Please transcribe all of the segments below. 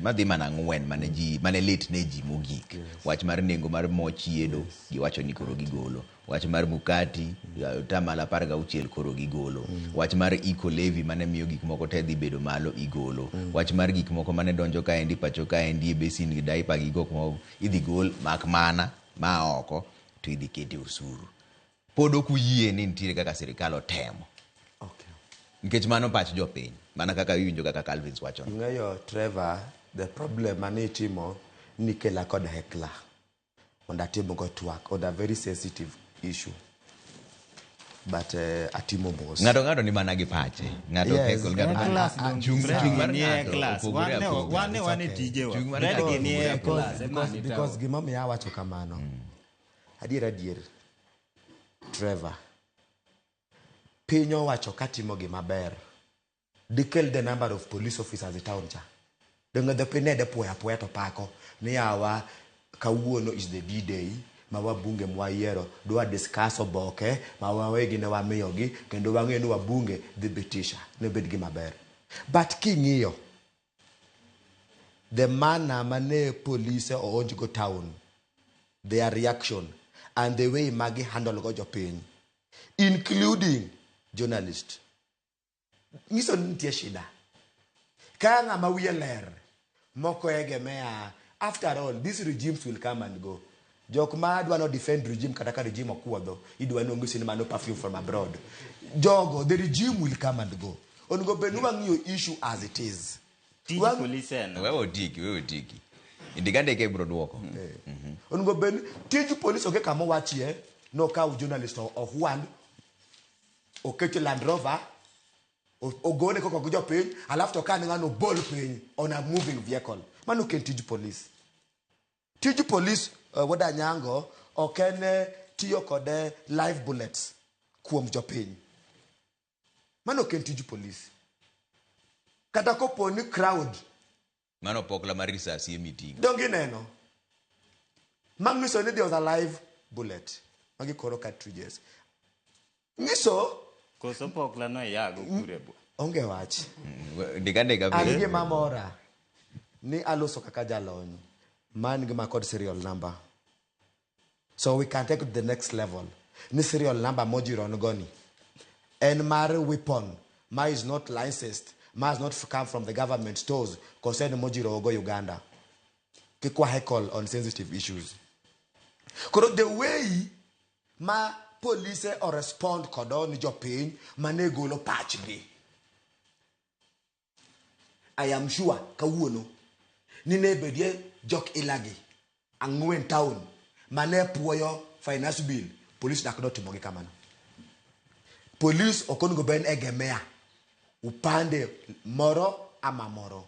madhi mana ng'wen mane lit ne ji mogik. Wach mar nengo mar mo chiedo giwacho ni koro gigolo. Wach mar mukati tamala 16 koro gigolo. Wach mar eco levy mane miyo gik moko te dhi bedo malo igolo. Wach mar gik moko mane donjo kaendi pacho kaendi e besin gi daipa gi gok moko idhi gol mak mana ma oko to idhi kete osuru. Pod ok uyie ni nitiere kaka sirikal otemo. Nikech mano pach jopiny. Mana kaka iwinjo kaka Calvins wacho. Ng'eyo Trevor, the problem mane itimo ni kela kod hekla. Onda timo go twak on a very sensitive issue. But atimo mos. Ng'ato ni mana gi pache. Ng'ato hekla ng'ato chung mar class. Wane tijewa. Because gima miya wacho kamano. Adier. Trevor. Pinyo wacho katimo gima ber. Declare the number of police officers in town cha. Donga the pene de poya to pako. Ni awa kawuono is the D-Day. Mawa bunge mwayero. Dua discuss oboke. Mawa wegi na wa miyogi. Kendo wange nu wa bunge the betisha. Nebed gima ber. But kingiyo. The manner mane police or onjigo town. Their reaction. And the way Maggie handle go pain. Including journalists. Ngiso nitie shida. Kanga mawiye ler. Moko egemea. After all, these regimes will come and go. Jok ma adwa no defend regime kataka regime okuodho. Idwa no ngisi no perfume from abroad. Jogo, the regime will come and go. Ongo benuwa ngiyo issue as it is. Tiji police na. Wewe odiki. Indigande ke bro duoko. Ongo ben tiji police oke kamo wachie no ka journalist of one okeche Land Rover ogone koko kujo piny alafu to kan ngano ball piny on a moving vehicle. Manu ken tiji police. Tiji police wada nyango okene tiyo kode live bullets kuom jopiny. Manu ken tiji police. Kata kopo ni crowd mano pokla marisa si meeting. Dongi neno. Magnuso ni there was a live bullet. Magi koro cartridges. Ngiso koso pokla no yago kurebo. Onge wach. Ndika. Anige mamora. Ni aloso kaka jalony. Man gima code serial number. So we can take it to the next level. Ni serial number mojiro ngoni. And mar weapon. Ma is not licensed. Ma has not come from the government stores. Concern mojiro ogo Uganda. Kikwa heckle on sensitive issues. Because the way ma police or respond kodo ni jopin mane golo patch gi. I am sure kawuono ni nebedie jok ilagi angwen town mane puoyo finance bill police nakdo timo gi kamano. Police okonugo ben egemea upande moro ama moro.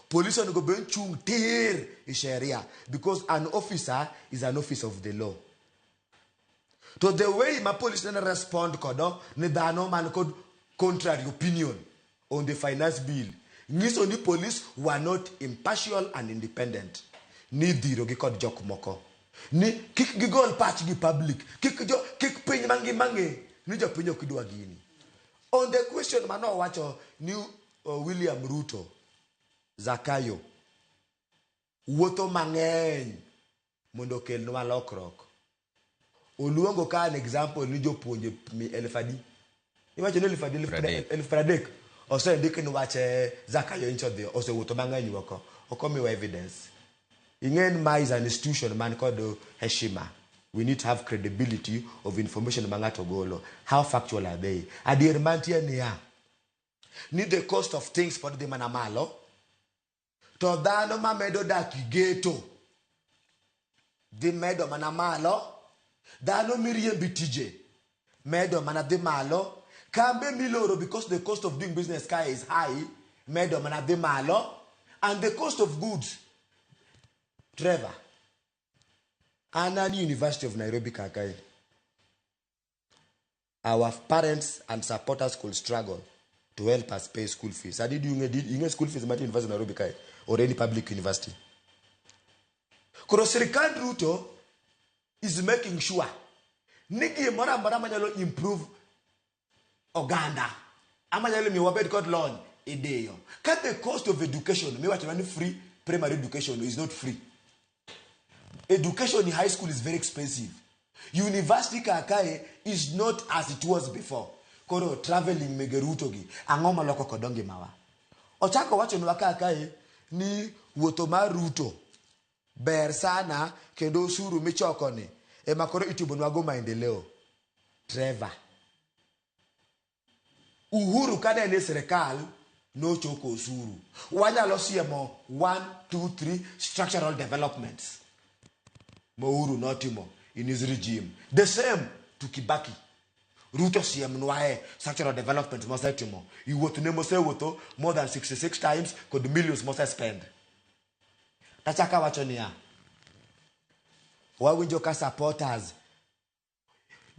Police onugo ben chung tir isheria because an officer is an officer of the law. To the way my police didn't respond kodo ni dano man could contrary opinion on the finance bill. Ngiso ni police were not impartial and independent. Ni diro gi kod jok moko. Ni kik gigol patch gi public. Kik piny mangi. Ni jo piny okidwa gini. On the question mano wacho ni William Ruto Zakayo wuotho mang'eny mondo kel no lokrok. Oluongo ka an example ni jopuonje elfadi. Iwacho ni elfadek. Ose ndike ni wache Zakayo incho de ose wuotho mang'eny woko. Okomiwa evidence. Ingen ma is an institution man called heshima. We need to have credibility of information mangato golo. How factual are they? Adier mantie niya. Need the cost of things for the manamalo. To dano ma medo daki ghetto. Di medo manamalo. Dano mirie bitije. Medo manade malo. Kambe miloro because the cost of doing business is high. Medo manade malo. And the cost of goods. Trevor. Anani University of Nairobi Kakai. Our parents and supporters could struggle to help us pay school fees. I did you school fees at University of Nairobi Kai or any public university. Kurosirikand Ruto is making sure Niki mora manyalo improve Uganda. Amanyalo mi wabed called loan ideyo. Cut the cost of education. Me what free primary education is not free. Education in high school is very expensive. University kakae is not as it was before. Koro traveling megerutogi angoma loko kodongi mawa. Ochako wacho nwa kakae ni wuotho mar Ruto ber sana kendo osuru michoko ni ema koro itibonwago maendeleo. Trevor. Uhuru kane ni serikal no choko osuru. Wanyalo siemo 1, 2, 3 structural developments. Uhuru notimo in his regime. The same to Kibaki. Ruto siem nwae structural development mose timo. Iwoto ne mose woto more than 66 times could millions mose spend. Tachaka wacho niya. Wawinjo ka supporters.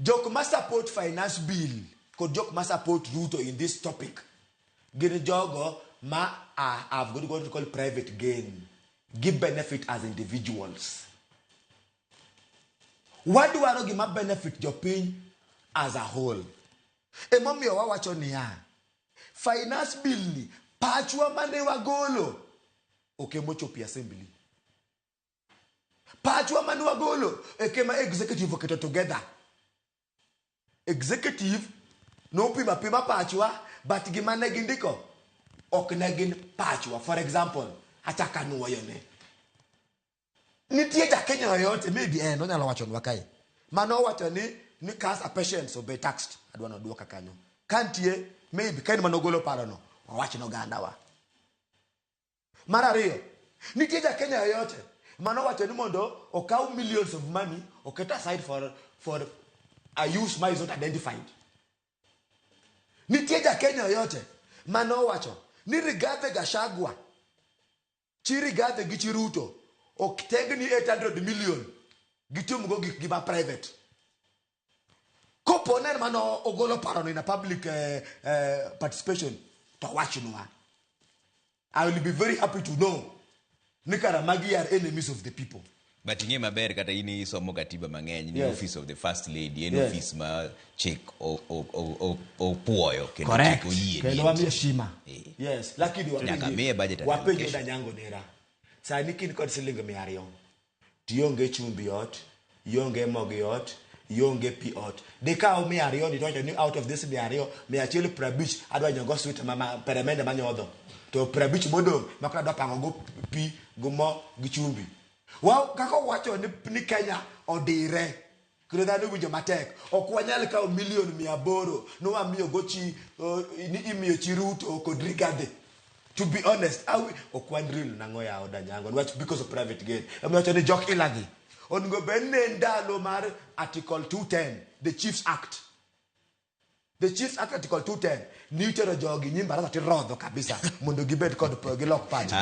Jok ma support finance bill could jok ma support Ruto in this topic. Gini jogo ma have got what we call private gain. Give benefit as individuals. What do I give benefit your pain as a whole? E mommy wa wacho niya. Finance bill ni pachwa mane wa golo. Okay, mocho pi assembly. Pachwa mane wa golo. Ekema executive okete together. Executive no pima pachwa but gimane gindiko oknegin pachwa. For example, ataka nuwa yone. Nitie ja Kenya yote maybe no nyalo wacho wakai. Mano wacho ni cancer patients will be taxed. Adwa no duoka kanyo. Kantie maybe kain manogolo paro no. Wacho no ganda wa. Mara riyo. Nitie ja Kenya yote. Mano wacho ni mondo okaw millions of money oketa aside for a use my is not identified. Nitie ja Kenya yote. Mano wacho ni Rigathi Gachagua. Chirigathi gichiruto. Oktegni 800 million gitum go giba private kopo ner mano ogolo paro in a public participation to watch no. I will be very happy to know nikara Ramogi are enemies of the people. But inge maber kata ini somo katiba mangeny ni office of the first lady and office ma chik o puoyo kendo chik oyie kendo wamie shima. Yes, lakini wapenjo da nyango nera. Sani kin kod siling 200. Tionge chumbi ot, ionge mogi ot, ionge pi ot. Deka 200 ni ni out of this 200, me achiel prabich adwa nyogo sweet mama peremende manyodho. To prabich modong makra do pango go pi go mo gi chumbi. Wow, kako wacho ni Kenya odire. Kure dhano winjo matek. Ok wanyal kawo million 800 no wamiyo gochi ni imiyo chi Ruto kod Rigathi. To be honest, okwandril nangoya odanyango because of private gain. I'm not any joke ilagi. On go benenda lo mar Article 210, the Chiefs Act. The Chiefs Act Article 210. Nitero jogi nyimba rata ti rodho kabisa. Mundo gibet kod gilok party.